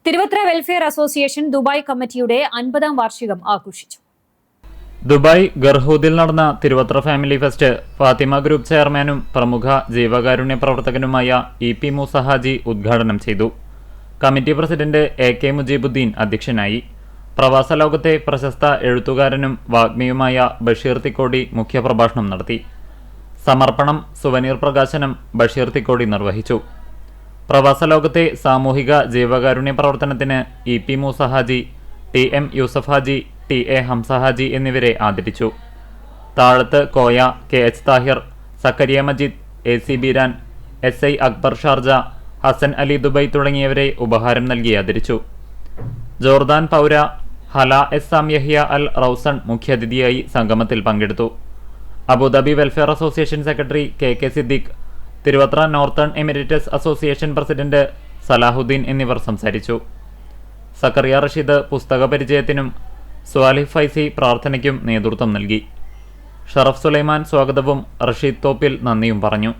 Thiruvathra welfare association Dubai കമ്മിറ്റിയുടെ 50ാം വാർഷികം ആഘോഷിച്ചു. ദുബായ് ഗർഹൂദിൽ നടന്ന Thiruvathra family fest Fathima group ചെയർമാനും പ്രമുഖ ജീവകാരുണ്യ പ്രവർത്തകനുമായ EP മൂസ ഹാജി ഉദ്ഘാടനം ചെയ്തു. കമ്മിറ്റി പ്രസിഡന്റ് AK മുജീബുദ്ദീൻ അധ്യക്ഷനായി. പ്രവാസ ലോകത്തെ പ്രശസ്ത എഴുത്തുകാരനും വാഗ്മിയുമായ ബഷീർ തിക്കോടി മുഖ്യപ്രഭാഷണം നടത്തി. സമർപ്പണം, സുവനീർ പ്രകാശനം ബഷീർ തിക്കോടി നിർവഹിച്ചു. പ്രവാസ ലോകത്തെ സാമൂഹിക ജീവകാരുണ്യ പ്രവർത്തനത്തിന് EP Musa Haji, TM Yusuf Haji, TA Hamza Haji എന്നിവരെ ആദരിച്ചു. Thazhath Koya, KH Thahir, Sakkariya Majeed, AC Beeran, SI Akbar Sharjah, Hasan Ali Dubai തുടങ്ങിയവരെ ഉപഹാരം നൽകി ആദരിച്ചു. ജോർദാൻ പൗര Hala S Yahya Al Rousan മുഖ്യാതിഥിയായി സംഗമത്തിൽ പങ്കെടുത്തു. Abu Dhabi welfare association secretary KK Siddique, Thiruvathra Northern Emirates association president Salahuddin എന്നിവർ സംസാരിച്ചു. സക്കറിയ റഷീദ് പുസ്തക പരിചയത്തിനും സ്വാലിഹ് ഫൈസി പ്രാർത്ഥനയ്ക്കും നേതൃത്വം നൽകി. ഷറഫ് സുലൈമാൻ സ്വാഗതവും റഷീദ് തോപ്പിൽ നന്ദിയും പറഞ്ഞു.